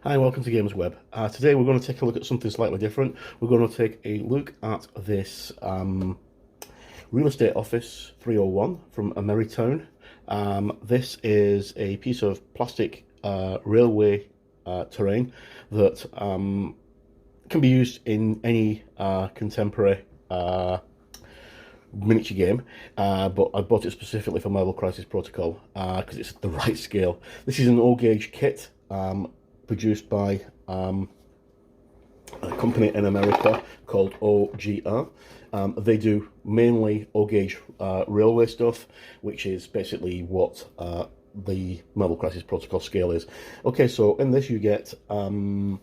Hi, welcome to Games Web. Today we're going to take a look at something slightly different. We're going to take a look at this Real Estate Office 301 from Ameri Towne. This is a piece of plastic railway terrain that can be used in any contemporary miniature game, but I bought it specifically for Marvel Crisis Protocol because it's the right scale. This is an O-gauge kit produced by a company in America called OGR. They do mainly O-gauge railway stuff, which is basically what the Marvel Crisis Protocol scale is. Okay, so in this you get a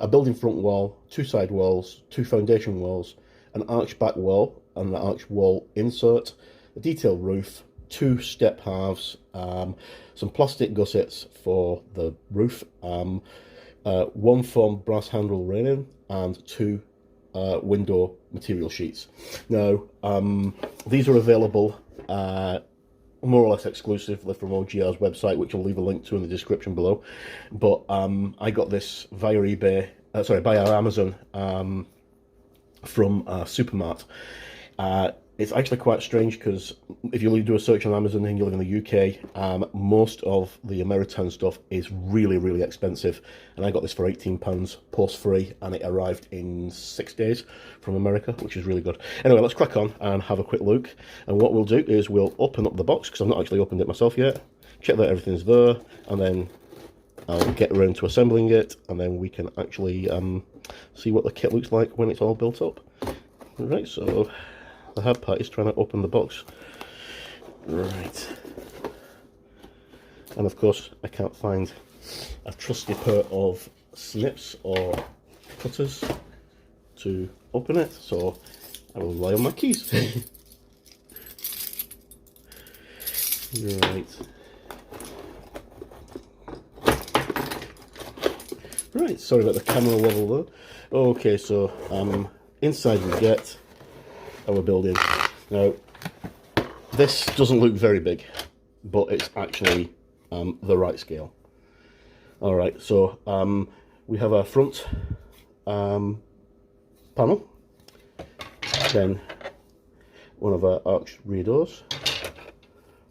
building front wall, two side walls, two foundation walls, an arch back wall, and an arch wall insert, a detailed roof, two step halves, some plastic gussets for the roof, one formed brass handle railing, and two window material sheets. Now, these are available more or less exclusively from OGR's website, which I'll leave a link to in the description below. But I got this via eBay, via Amazon from Supermart. It's actually quite strange because if you do a search on Amazon and you live in the UK, most of the Ameri Towne stuff is really, really expensive. And I got this for £18 post-free, and it arrived in 6 days from America, which is really good. Anyway, let's crack on and have a quick look. And what we'll do is we'll open up the box, because I've not actually opened it myself yet. Check that everything's there, and then I'll get around to assembling it, and then we can actually see what the kit looks like when it's all built up. Right, so the hard part is trying to open the box. Right. And of course, I can't find a trusty pair of snips or cutters to open it, so I will rely on my keys. Right. Right, sorry about the camera wobble there. Okay, so inside we get our building. Now, this doesn't look very big, but it's actually the right scale. Alright, so we have our front panel, then one of our arched rear doors,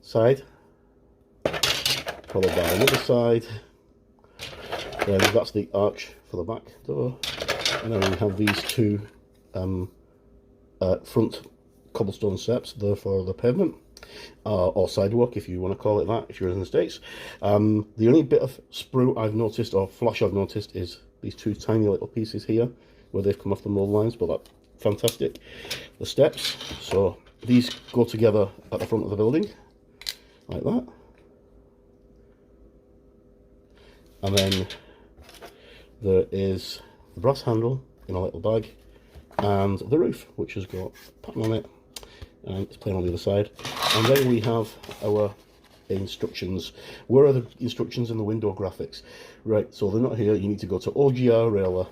side, followed by another side, then that's the arch for the back door, and then we have these two front cobblestone steps there for the pavement, or sidewalk if you want to call it that if you're in the States. The only bit of sprue I've noticed, or flash I've noticed, is these two tiny little pieces here where they've come off the mold lines, but that's fantastic. The steps, so these go together at the front of the building like that, and then there is the brass handle in a little bag, and the roof, which has got a pattern on it, and it's plain on the other side. And then we have our instructions. Where are the instructions in the window graphics? Right, so they're not here. You need to go to OGR Railer,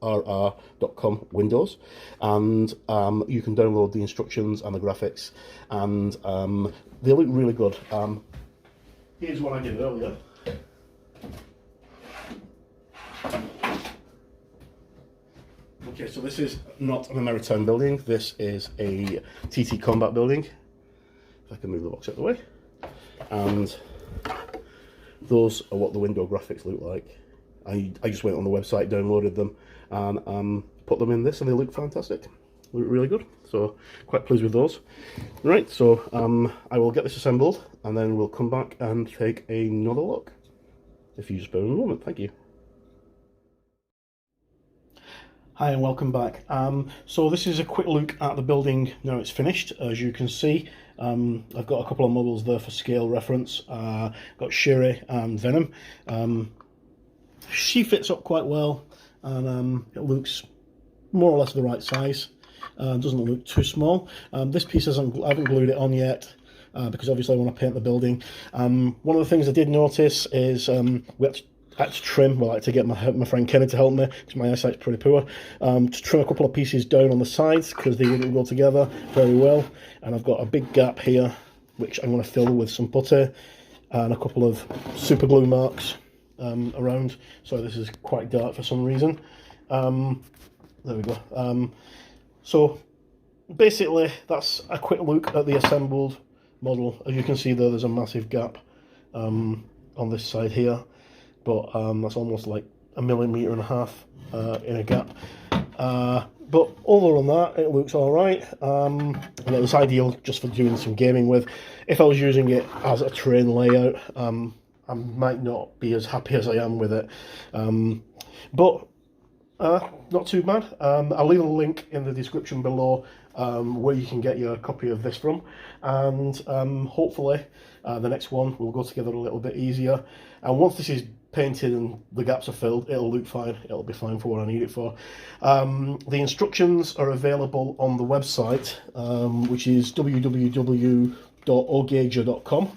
OGagerR.com Windows, and you can download the instructions and the graphics, and they look really good. Here's what I did earlier. Okay, so this is not an Ameri Towne building, this is a TT Combat building. If I can move the box out of the way. And those are what the window graphics look like. I just went on the website, downloaded them, and put them in this, and they look fantastic. Look really good, so quite pleased with those. Right, so I will get this assembled, and then we'll come back and take another look. If you just bear with me a moment, thank you. Hi and welcome back. So this is a quick look at the building now it's finished. As you can see, I've got a couple of models there for scale reference. Got Shiri and Venom. She fits up quite well, and it looks more or less the right size. Doesn't look too small. This piece I haven't glued it on yet, because obviously I want to paint the building. One of the things I did notice is we had to trim, well, I had to get my friend Kenny to help me because my eyesight's pretty poor, to trim a couple of pieces down on the sides because they wouldn't go together very well. And I've got a big gap here which I'm going to fill with some putty, and a couple of super glue marks around. So this is quite dark for some reason. There we go. So basically that's a quick look at the assembled model. As you can see there, there's a massive gap on this side here, but that's almost like 1.5 millimeters in a gap. But other than that, it looks alright, and it was ideal just for doing some gaming with. If I was using it as a terrain layout, I might not be as happy as I am with it, but not too bad. I'll leave a link in the description below where you can get your copy of this from, and hopefully the next one will go together a little bit easier, and once this is painted and the gaps are filled, it'll look fine. It'll be fine for what I need it for. The instructions are available on the website, which is www.orgager.com.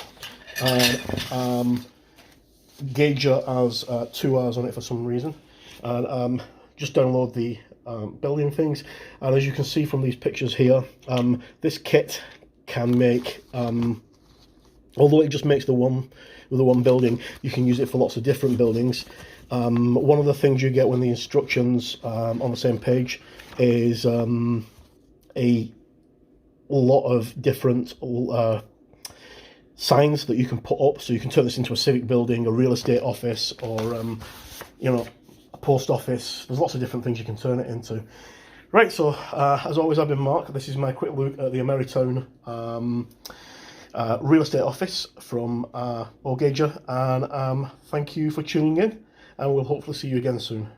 Gauger has 2 R's on it for some reason, and just download the building things. And as you can see from these pictures here, this kit can make, although it just makes the one building, you can use it for lots of different buildings. One of the things you get when the instructions on the same page is a lot of different signs that you can put up, so you can turn this into a civic building, a real estate office, or you know, a post office. There's lots of different things you can turn it into. Right, so as always, I've been Mark. This is my quick look at the Ameri Towne real estate office from OGR, and thank you for tuning in, and we'll hopefully see you again soon.